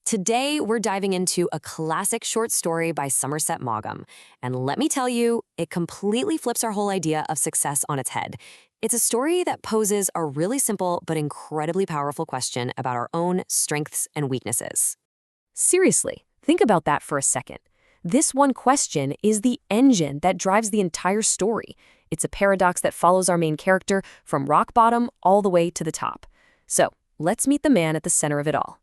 Today, we're diving into a classic short story by Somerset Maugham. And let me tell you, it completely flips our whole idea of success on its head. It's a story that poses a really simple but incredibly powerful question about our own strengths and weaknesses. Seriously, think about that for a second. This one question is the engine that drives the entire story. It's a paradox that follows our main character from rock bottom all the way to the top. So, let's meet the man at the center of it all.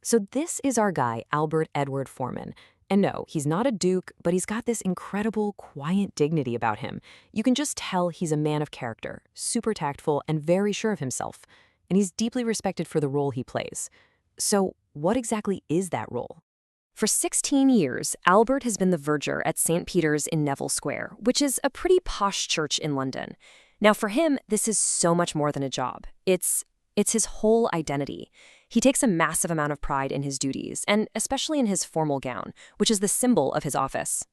So this is our guy, Albert Edward Foreman. And no, he's not a duke, but he's got this incredible, quiet dignity about him. You can just tell he's a man of character, super tactful, and very sure of himself. And he's deeply respected for the role he plays. So what exactly is that role? For 16 years, Albert has been the verger at St. Peter's in Neville Square, which is a pretty posh church in London. Now for him, this is so much more than a job. It's his whole identity. He takes a massive amount of pride in his duties, and especially in his formal gown, which is the symbol of his office.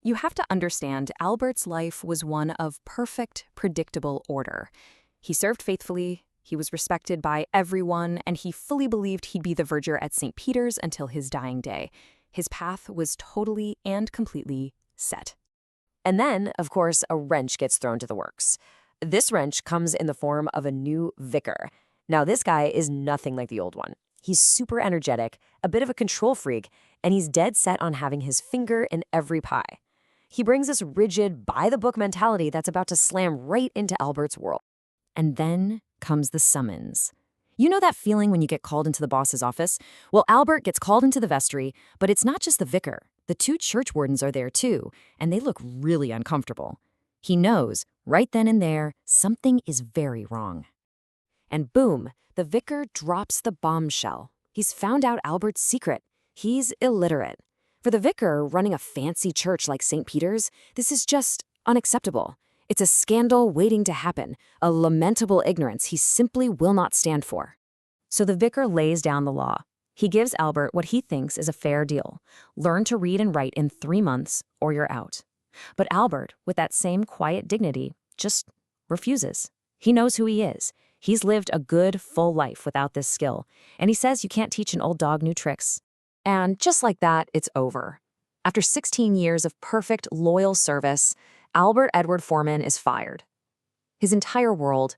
You have to understand, Albert's life was one of perfect, predictable order. He served faithfully, he was respected by everyone, and he fully believed he'd be the verger at St. Peter's until his dying day. His path was totally and completely set. And then, of course, a wrench gets thrown to the works. This wrench comes in the form of a new vicar. Now, this guy is nothing like the old one. He's super energetic, a bit of a control freak, and he's dead set on having his finger in every pie. He brings this rigid, by-the-book mentality that's about to slam right into Albert's world. And then comes the summons. You know that feeling when you get called into the boss's office? Well, Albert gets called into the vestry, but it's not just the vicar. The two church wardens are there too, and they look really uncomfortable. He knows, right then and there, something is very wrong. And boom, the vicar drops the bombshell. He's found out Albert's secret. He's illiterate. For the vicar running a fancy church like St. Peter's, this is just unacceptable. It's a scandal waiting to happen, a lamentable ignorance he simply will not stand for. So the vicar lays down the law. He gives Albert what he thinks is a fair deal. Learn to read and write in 3 months, or you're out. But Albert, with that same quiet dignity, just refuses. He knows who he is. He's lived a good, full life without this skill, and he says you can't teach an old dog new tricks. And just like that, it's over. After 16 years of perfect, loyal service, Albert Edward Foreman is fired. His entire world,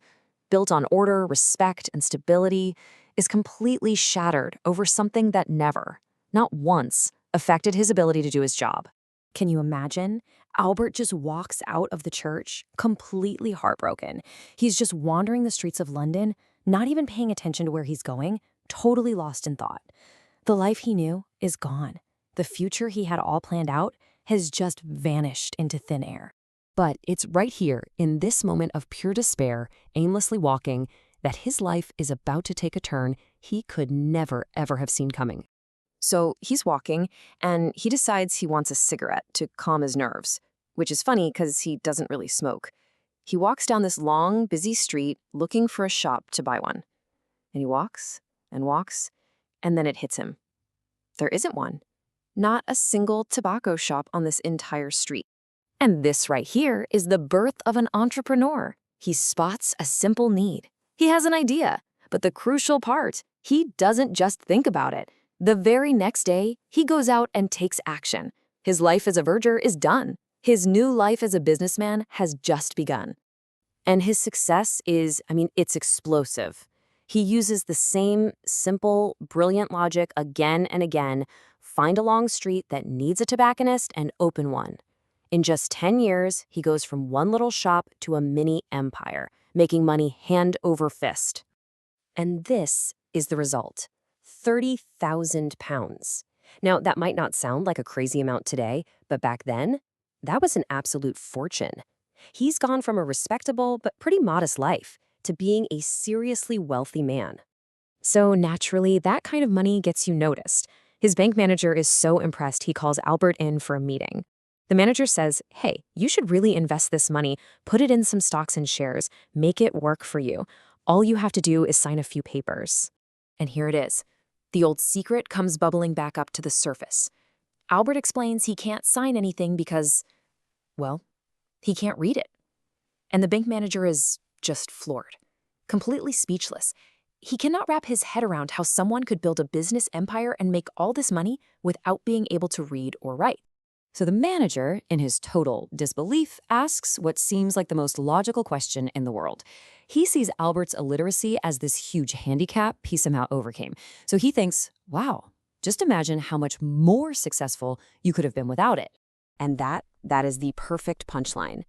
built on order, respect, and stability, is completely shattered over something that never, not once, affected his ability to do his job. Can you imagine? Albert just walks out of the church, completely heartbroken. He's just wandering the streets of London, not even paying attention to where he's going, totally lost in thought. The life he knew is gone. The future he had all planned out has just vanished into thin air. But it's right here, in this moment of pure despair, aimlessly walking, that his life is about to take a turn he could never, ever have seen coming. So he's walking, and he decides he wants a cigarette to calm his nerves, which is funny because he doesn't really smoke. He walks down this long, busy street looking for a shop to buy one. And he walks, and then it hits him. There isn't one. Not a single tobacco shop on this entire street. And this right here is the birth of an entrepreneur. He spots a simple need. He has an idea, but the crucial part, he doesn't just think about it. The very next day, he goes out and takes action. His life as a verger is done. His new life as a businessman has just begun. And his success is, it's explosive. He uses the same simple, brilliant logic again and again. Find a long street that needs a tobacconist and open one. In just 10 years, he goes from one little shop to a mini empire, making money hand over fist. And this is the result. £30,000. Now, that might not sound like a crazy amount today, but back then, that was an absolute fortune. He's gone from a respectable but pretty modest life to being a seriously wealthy man. So naturally, that kind of money gets you noticed. His bank manager is so impressed he calls Albert in for a meeting. The manager says, hey, you should really invest this money, put it in some stocks and shares, make it work for you. All you have to do is sign a few papers. And here it is. The old secret comes bubbling back up to the surface. Albert explains he can't sign anything because, well, he can't read it. And the bank manager is just floored, completely speechless. He cannot wrap his head around how someone could build a business empire and make all this money without being able to read or write. So the manager, in his total disbelief, asks what seems like the most logical question in the world. He sees Albert's illiteracy as this huge handicap he somehow overcame. So he thinks, wow, just imagine how much more successful you could have been without it. And that is the perfect punchline.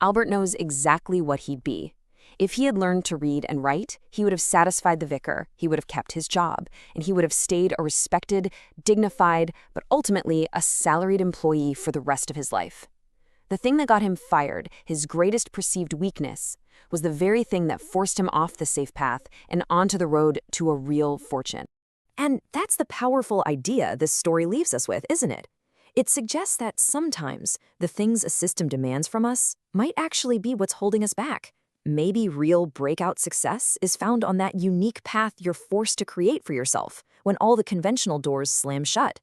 Albert knows exactly what he'd be. If he had learned to read and write, he would have satisfied the vicar, he would have kept his job, and he would have stayed a respected, dignified, but ultimately a salaried employee for the rest of his life. The thing that got him fired, his greatest perceived weakness, was the very thing that forced him off the safe path and onto the road to a real fortune. And that's the powerful idea this story leaves us with, isn't it? It suggests that sometimes the things a system demands from us might actually be what's holding us back. Maybe real breakout success is found on that unique path you're forced to create for yourself when all the conventional doors slam shut.